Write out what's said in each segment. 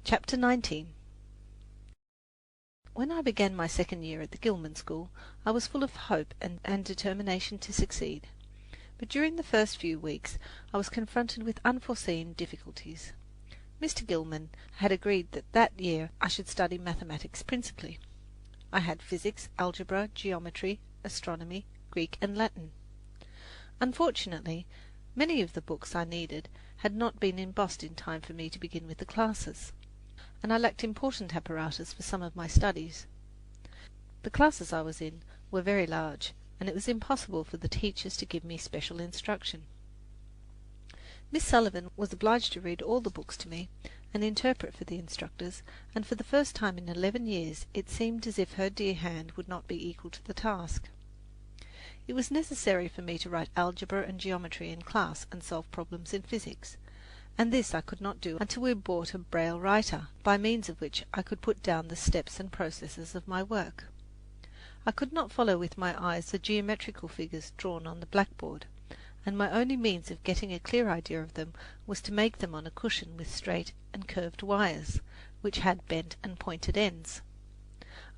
Chapter 19. When I began my second year at the Gilman School, I was full of hope and determination to succeed. But during the first few weeks I was confronted with unforeseen difficulties. Mr. Gilman had agreed that year I should study mathematics principally. I had physics, algebra, geometry, astronomy, Greek and Latin. Unfortunately, many of the books I needed had not been embossed in time for me to begin with the classes, and I lacked important apparatus for some of my studies. The classes I was in were very large, and it was impossible for the teachers to give me special instruction. Miss Sullivan was obliged to read all the books to me and interpret for the instructors, and for the first time in 11 years it seemed as if her dear hand would not be equal to the task. It was necessary for me to write algebra and geometry in class and solve problems in physics, and this I could not do until we bought a braille writer, by means of which I could put down the steps and processes of my work. I could not follow with my eyes the geometrical figures drawn on the blackboard, and my only means of getting a clear idea of them was to make them on a cushion with straight and curved wires, which had bent and pointed ends.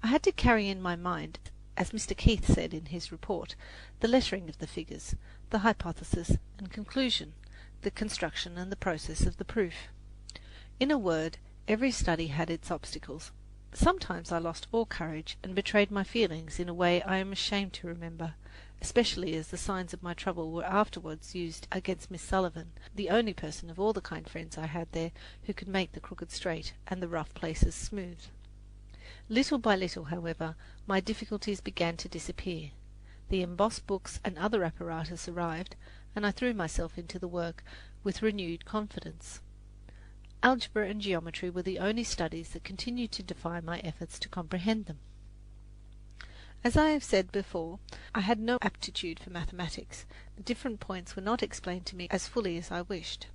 I had to carry in my mind, as Mr. Keith said in his report, the lettering of the figures, the hypothesis and conclusion, the construction and the process of the proof. In a word, every study had its obstacles. Sometimes I lost all courage and betrayed my feelings in a way I am ashamed to remember, especially as the signs of my trouble were afterwards used against Miss Sullivan, the only person of all the kind friends I had there who could make the crooked straight and the rough places smooth. Little by little, however, my difficulties began to disappear. The embossed books and other apparatus arrived, and I threw myself into the work with renewed confidence. Algebra and geometry were the only studies that continued to defy my efforts to comprehend them. As I have said before, I had no aptitude for mathematics. The different points were not explained to me as fully as I wished.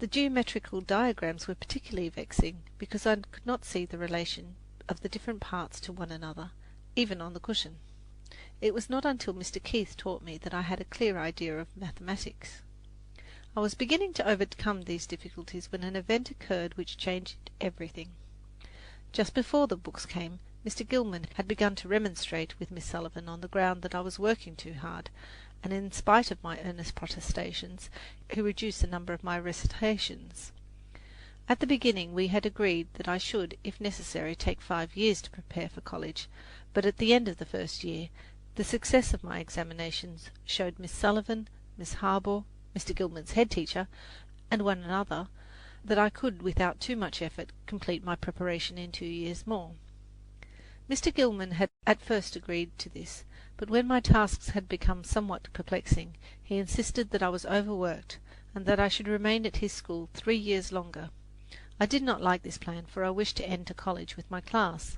The geometrical diagrams were particularly vexing, because I could not see the relation of the different parts to one another, even on the cushion. It was not until Mr. Keith taught me that I had a clear idea of mathematics. I was beginning to overcome these difficulties when an event occurred which changed everything. Just before the books came, Mr. Gilman had begun to remonstrate with Miss Sullivan on the ground that I was working too hard, and in spite of my earnest protestations, he reduced the number of my recitations. At the beginning we had agreed that I should, if necessary, take 5 years to prepare for college, but at the end of the first year, the success of my examinations showed Miss Sullivan, Miss Harbaugh, Mr. Gilman's head teacher, and one another, that I could, without too much effort, complete my preparation in 2 years more. Mr. Gilman had at first agreed to this, but when my tasks had become somewhat perplexing, he insisted that I was overworked, and that I should remain at his school 3 years longer. I did not like this plan, for I wished to enter college with my class.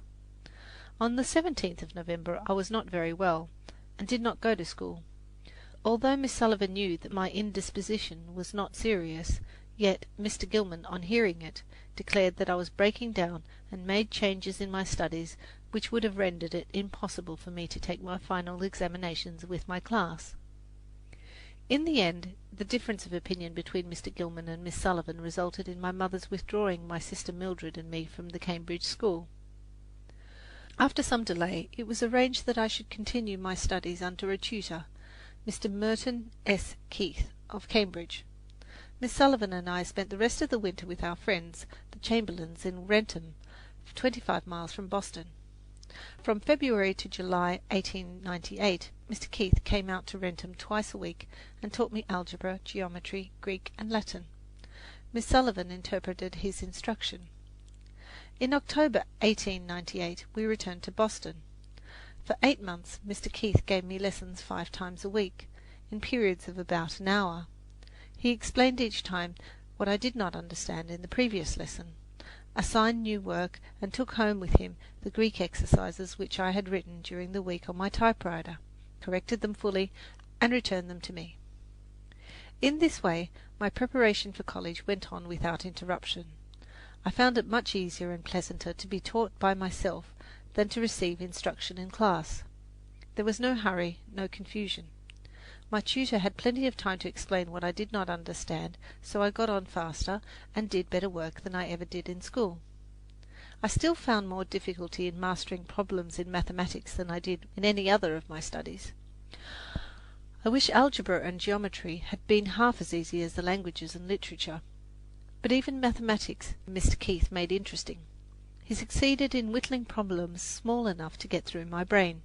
On the 17th of November I was not very well, and did not go to school. Although Miss Sullivan knew that my indisposition was not serious, yet Mr. Gilman, on hearing it, declared that I was breaking down, and made changes in my studies which would have rendered it impossible for me to take my final examinations with my class. In the end, the difference of opinion between Mr. Gilman and Miss Sullivan resulted in my mother's withdrawing my sister Mildred and me from the Cambridge school. After some delay, it was arranged that I should continue my studies under a tutor, Mr. Merton S. Keith, of Cambridge. Miss Sullivan and I spent the rest of the winter with our friends, the Chamberlains, in Wrentham, 25 miles from Boston. From February to July 1898, Mr. Keith came out to Wrentham twice a week and taught me algebra, geometry, Greek and Latin. Miss Sullivan interpreted his instruction. In October 1898 we returned to Boston. For 8 months Mr. Keith gave me lessons 5 times a week, in periods of about an hour. He explained each time what I did not understand in the previous lesson, assigned new work, and took home with him the Greek exercises which I had written during the week on my typewriter, corrected them fully, and returned them to me. In this way my preparation for college went on without interruption. I found it much easier and pleasanter to be taught by myself than to receive instruction in class. There was no hurry, no confusion. My tutor had plenty of time to explain what I did not understand, so I got on faster and did better work than I ever did in school. I still found more difficulty in mastering problems in mathematics than I did in any other of my studies. I wish algebra and geometry had been half as easy as the languages and literature. But even mathematics Mr. Keith made interesting. He succeeded in whittling problems small enough to get through my brain.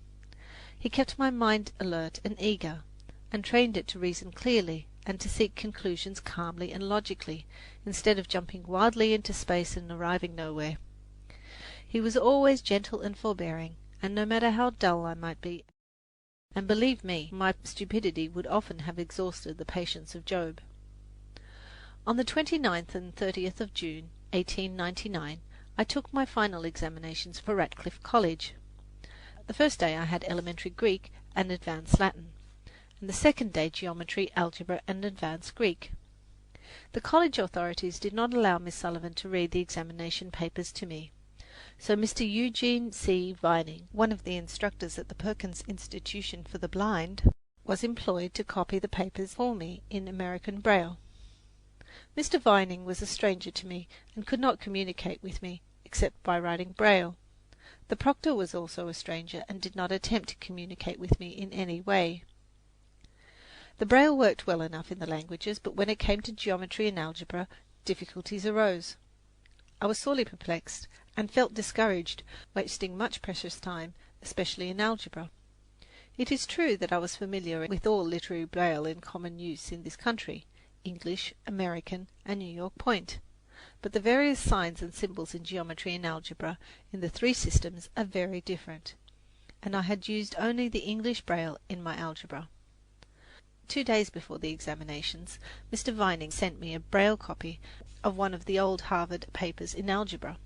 He kept my mind alert and eager, and trained it to reason clearly and to seek conclusions calmly and logically, instead of jumping wildly into space and arriving nowhere. He was always gentle and forbearing, and no matter how dull I might be, and believe me, my stupidity would often have exhausted the patience of Job. On the 29th and 30th of June, 1899, I took my final examinations for Radcliffe College. The first day I had elementary Greek and advanced Latin, and the second day geometry, algebra, and advanced Greek. The college authorities did not allow Miss Sullivan to read the examination papers to me, so Mr. Eugene C. Vining, one of the instructors at the Perkins Institution for the Blind, was employed to copy the papers for me in American Braille. Mr. Vining was a stranger to me and could not communicate with me except by writing Braille. The proctor was also a stranger and did not attempt to communicate with me in any way. The Braille worked well enough in the languages, but when it came to geometry and algebra, difficulties arose. I was sorely perplexed and felt discouraged, wasting much precious time, especially in algebra. It is true that I was familiar with all literary Braille in common use in this country, English, American, and New York Point, but the various signs and symbols in geometry and algebra in the three systems are very different, and I had used only the English Braille in my algebra. 2 days before the examinations, Mr. Vining sent me a Braille copy of one of the old Harvard papers in algebra.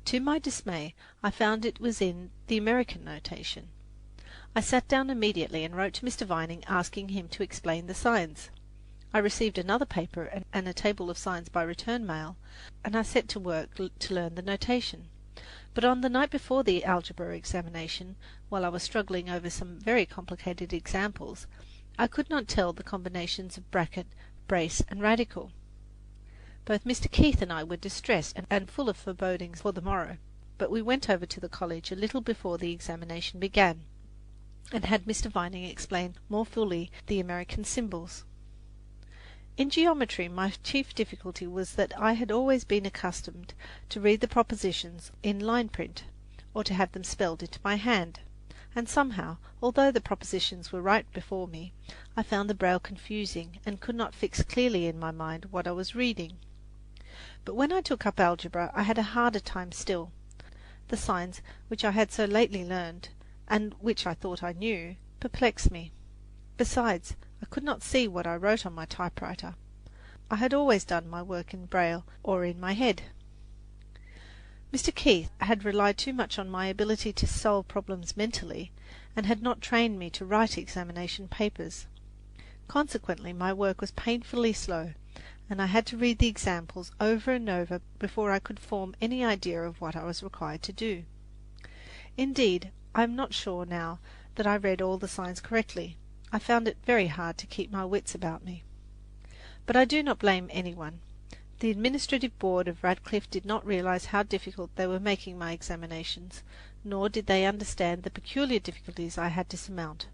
To my dismay, I found it was in the American notation. I sat down immediately and wrote to Mr. Vining asking him to explain the signs. I received another paper and a table of signs by return mail, and I set to work to learn the notation. But on the night before the algebra examination, while I was struggling over some very complicated examples, I could not tell the combinations of bracket, brace, and radical. Both Mr. Keith and I were distressed and full of forebodings for the morrow, but we went over to the college a little before the examination began, and had Mr. Vining explain more fully the American symbols. In geometry, my chief difficulty was that I had always been accustomed to read the propositions in line print, or to have them spelled into my hand, and somehow, although the propositions were right before me, I found the Braille confusing and could not fix clearly in my mind what I was reading. But when I took up algebra, I had a harder time still. The signs, which I had so lately learned, and which I thought I knew, perplexed me. Besides, I could not see what I wrote on my typewriter. I had always done my work in Braille or in my head. Mr. Keith had relied too much on my ability to solve problems mentally, and had not trained me to write examination papers. Consequently, my work was painfully slow, and I had to read the examples over and over before I could form any idea of what I was required to do. Indeed, I am not sure now that I read all the signs correctly. I found it very hard to keep my wits about me. But I do not blame anyone. The administrative board of Radcliffe did not realize how difficult they were making my examinations, nor did they understand the peculiar difficulties I had to surmount.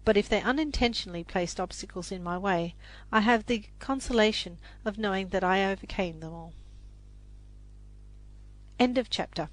But if they unintentionally placed obstacles in my way, I have the consolation of knowing that I overcame them all. End of chapter.